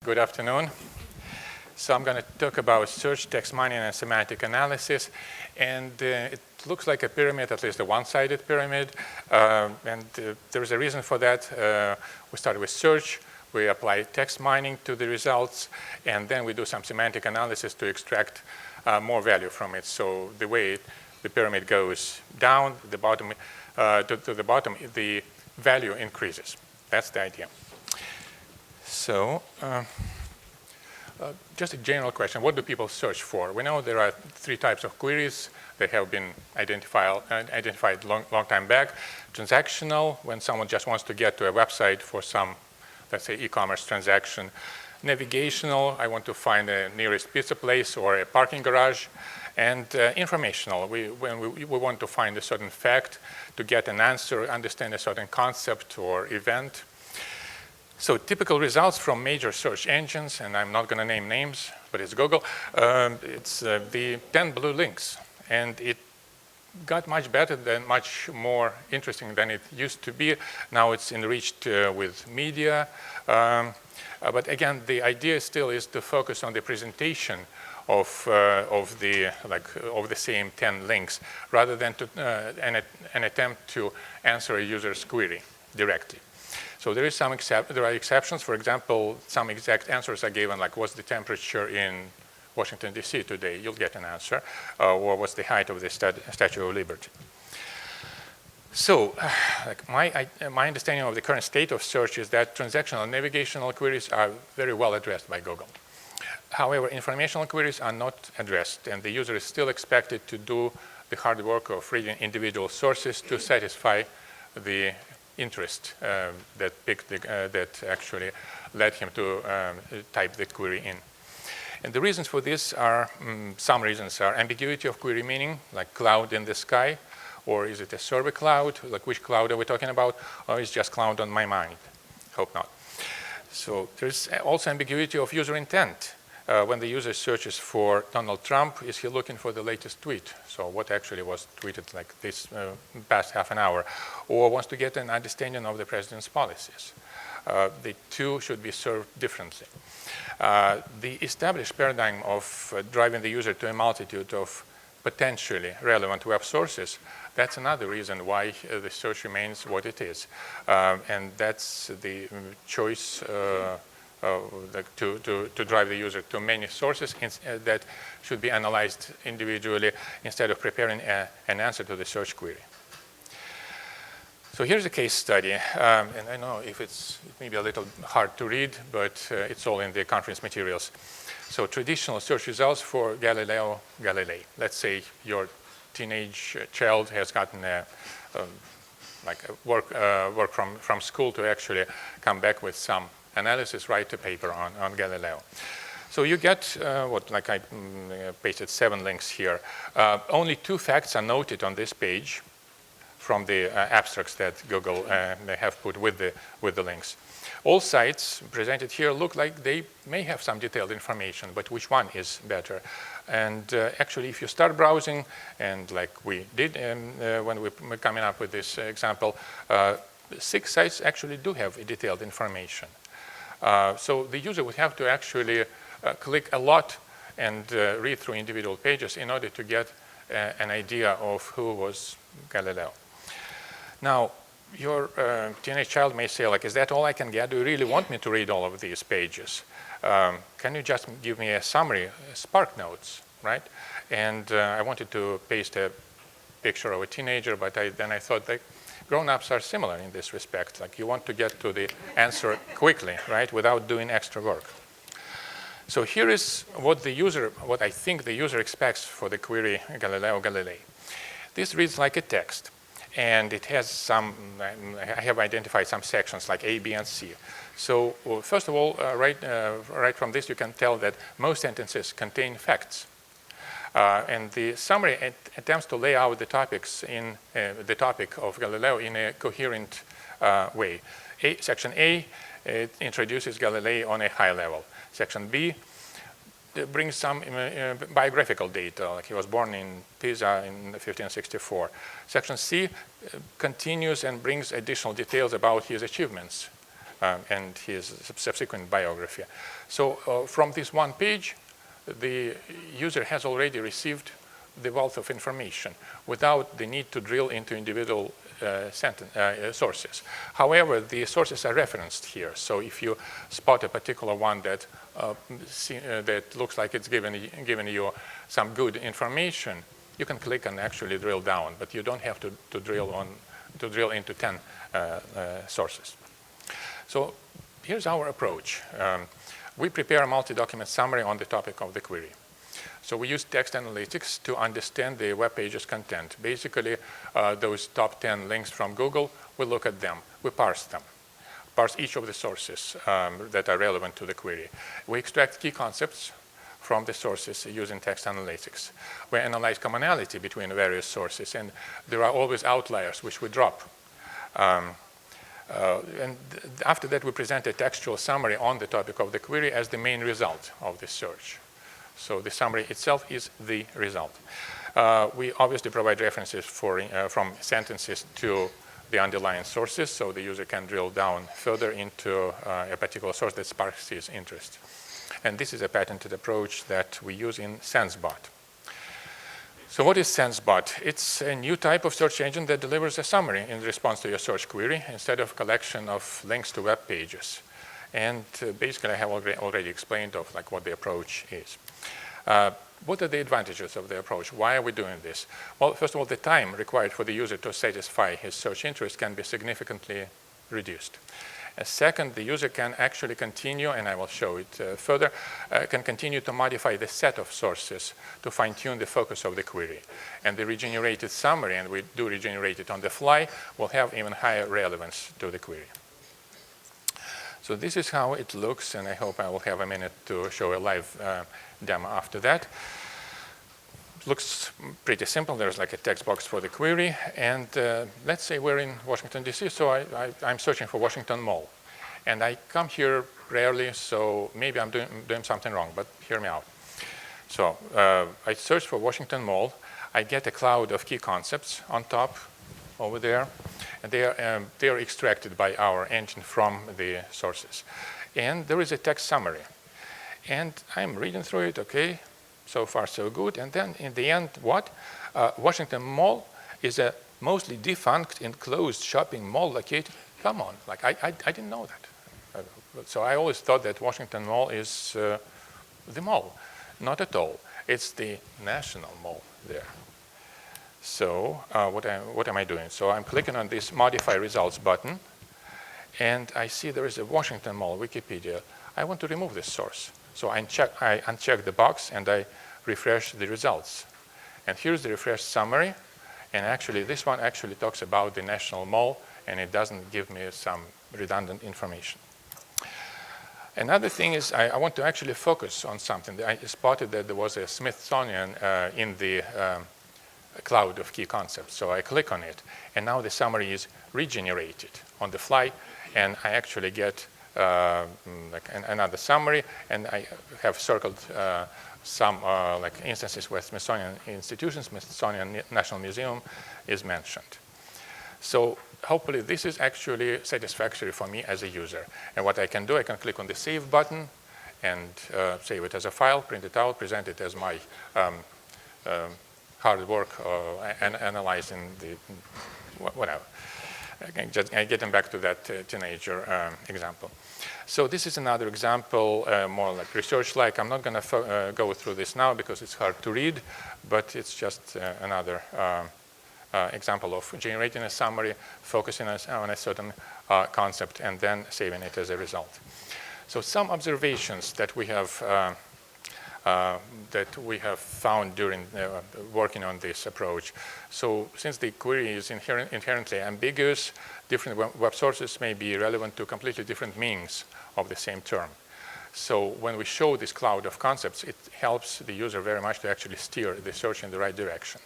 Good afternoon. So I'm going to talk about search, text mining, and semantic analysis. And it looks like a pyramid, at least a one-sided pyramid. There is a reason for that. We start with search. We apply text mining to the results. And then we do some semantic analysis to extract more value from it. So the way the pyramid goes down, the bottom, to the bottom, the value increases. That's the idea. So just a general question, what do people search for? We know there are three types of queries that have been identified long time back. Transactional, when someone just wants to get to a website for some, let's say, e-commerce transaction. Navigational, I want to find the nearest pizza place or a parking garage. And informational, when we want to find a certain fact, to get an answer, understand a certain concept or event. So typical results from major search engines, and I'm not going to name names, but it's Google. It's the 10 blue links. And it got much better, much more interesting than it used to be. Now it's enriched with media. But again, the idea still is to focus on the presentation of the same 10 links, rather than to, an attempt to answer a user's query directly. So there are exceptions. For example, some exact answers are given, like what's the temperature in Washington, D.C. today? You'll get an answer. Or what's the height of the Statue of Liberty? So my understanding of the current state of search is that transactional and navigational queries are very well addressed by Google. However, informational queries are not addressed, and the user is still expected to do the hard work of reading individual sources to satisfy the interest that actually led him to type the query in. And the reasons for this are, some reasons are ambiguity of query meaning, like cloud in the sky, or is it a server cloud, like which cloud are we talking about, or is it just cloud on my mind? Hope not. So there's also ambiguity of user intent. When the user searches for Donald Trump, is he looking for the latest tweet? So what actually was tweeted like this past half an hour? Or wants to get an understanding of the president's policies? The two should be served differently. The established paradigm of driving the user to a multitude of potentially relevant web sources, that's another reason why the search remains what it is. And that's the choice to drive the user to many sources that should be analyzed individually instead of preparing an answer to the search query. So here's a case study, and I know it may be a little hard to read, but it's all in the conference materials. So traditional search results for Galileo Galilei. Let's say your teenage child has gotten work from school to actually come back with some analysis, write a paper on Galileo. So you get I pasted 7 links here. Only 2 facts are noted on this page from the abstracts that Google may have put with the links. All sites presented here look like they may have some detailed information, but which one is better? And actually, if you start browsing, and like we did when we were coming up with this example, 6 sites actually do have detailed information. So the user would have to actually click a lot and read through individual pages in order to get an idea of who was Galileo. Now, your teenage child may say, like, is that all I can get? Do you really want me to read all of these pages? Can you just give me a summary, Spark Notes, right? And I wanted to paste a picture of a teenager, but then I thought that grown-ups are similar in this respect. Like, you want to get to the answer quickly, right, without doing extra work. So here is what I think the user expects for the query Galileo Galilei. This reads like a text, and it has I have identified some sections like A, B, and C. So first of all, right from this, you can tell that most sentences contain facts. And the summary attempts to lay out the topics in the topic of Galileo in a coherent way. Section A introduces Galilei on a high level. Section B brings some biographical data, like he was born in Pisa in 1564. Section C continues and brings additional details about his achievements. and his subsequent biography. So from this one page, the user has already received the wealth of information without the need to drill into individual sources. However, the sources are referenced here. So if you spot a particular one that that looks like it's given you some good information, you can click and actually drill down, but you don't have to drill into 10 sources. So here's our approach. We prepare a multi-document summary on the topic of the query. So we use text analytics to understand the web page's content. Basically, those top 10 links from Google, we look at them. We parse them, parse each of the sources that are relevant to the query. We extract key concepts from the sources using text analytics. We analyze commonality between various sources, and there are always outliers which we drop. And after that, we present a textual summary on the topic of the query as the main result of the search. So the summary itself is the result. We obviously provide references from sentences to the underlying sources, so the user can drill down further into a particular source that sparks his interest. And this is a patented approach that we use in SenseBot. So what is SenseBot? It's a new type of search engine that delivers a summary in response to your search query instead of a collection of links to web pages. And basically, I have already explained of like what the approach is. What are the advantages of the approach? Why are we doing this? Well, first of all, the time required for the user to satisfy his search interest can be significantly reduced. Second, the user can actually continue, and I will show it further, can continue to modify the set of sources to fine-tune the focus of the query. And the regenerated summary, and we do regenerate it on the fly, will have even higher relevance to the query. So this is how it looks, and I hope I will have a minute to show a live demo after that. Looks pretty simple. There's like a text box for the query, and let's say we're in Washington, D.C., so I'm searching for Washington Mall. And I come here rarely, so maybe I'm doing something wrong, but hear me out. So I search for Washington Mall. I get a cloud of key concepts on top over there, and they are extracted by our engine from the sources. And there is a text summary. And I'm reading through it, okay. So far, so good. And then in the end, what? Washington Mall is a mostly defunct enclosed shopping mall located. Come on, like I didn't know that. So I always thought that Washington Mall is the mall. Not at all. It's the National Mall there. So what am I doing? So I'm clicking on this Modify Results button, and I see there is a Washington Mall, Wikipedia. I want to remove this source. So I uncheck the box and I refresh the results. And here's the refreshed summary. And actually, this one actually talks about the National Mall, and it doesn't give me some redundant information. Another thing is I want to actually focus on something. I spotted that there was a Smithsonian in the cloud of key concepts. So I click on it, and now the summary is regenerated on the fly, and I actually get like another summary, and I have circled some like instances where Smithsonian institutions, Smithsonian National Museum is mentioned. So hopefully this is actually satisfactory for me as a user. And what I can do, I can click on the Save button and save it as a file, print it out, present it as my hard work and analyzing the whatever. Just getting back to that teenager example. So this is another example, more like research-like. I'm not going to go through this now because it's hard to read, but it's just another example of generating a summary, focusing on a certain concept, and then saving it as a result. So some observations that we have found during working on this approach. So since the query is inherently ambiguous, different web sources may be relevant to completely different meanings of the same term. So when we show this cloud of concepts, it helps the user very much to actually steer the search in the right direction.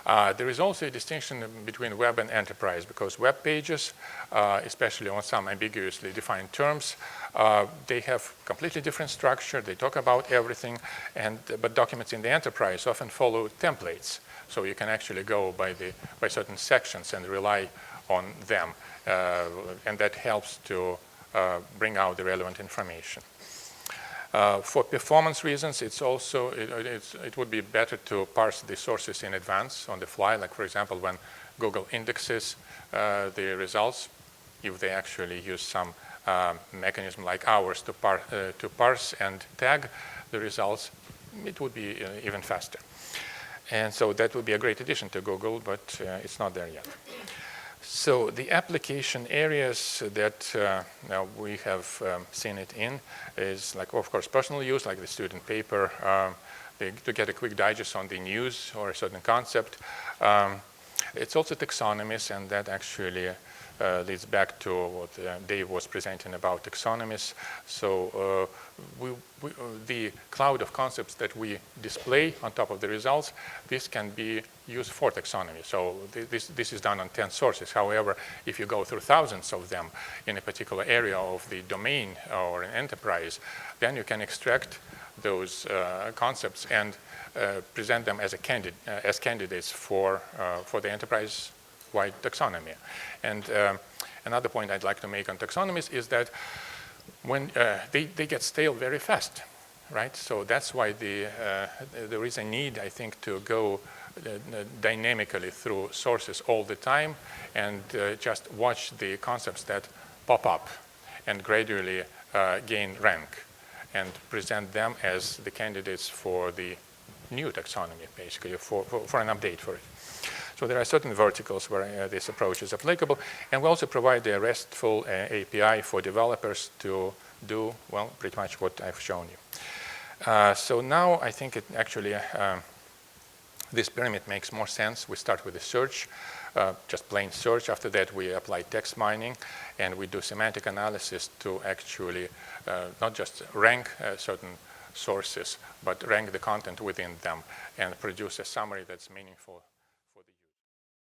There is also a distinction between web and enterprise, because web pages, especially on some ambiguously defined terms, they have completely different structure. They talk about everything, but documents in the enterprise often follow templates. So you can actually go by certain sections and rely on them, and that helps to bring out the relevant information. For performance reasons, it's also, it would be better to parse the sources in advance on the fly. Like, for example, when Google indexes the results, if they actually use some mechanism like ours to parse and tag the results, it would be even faster. And so that would be a great addition to Google, but it's not there yet. So the application areas that now we have seen it in is, like, of course, personal use, like the student paper, to get a quick digest on the news or a certain concept. It's also taxonomies, and that actually leads back to what Dave was presenting about taxonomies. So the cloud of concepts that we display on top of the results, this can be used for taxonomy. So this is done on 10 sources. However, if you go through thousands of them in a particular area of the domain or an enterprise, then you can extract those concepts and present them as candidates for the enterprise-wide taxonomy. And another point I'd like to make on taxonomies is that when they get stale very fast, right? So that's why there is a need, I think, to go dynamically through sources all the time and just watch the concepts that pop up and gradually gain rank and present them as the candidates for the new taxonomy, basically, for an update for it. So there are certain verticals where this approach is applicable. And we also provide a RESTful API for developers to do, well, pretty much what I've shown you. So now I think it actually, this pyramid makes more sense. We start with the search, just plain search. After that, we apply text mining, and we do semantic analysis to actually not just rank certain sources, but rank the content within them and produce a summary that's meaningful.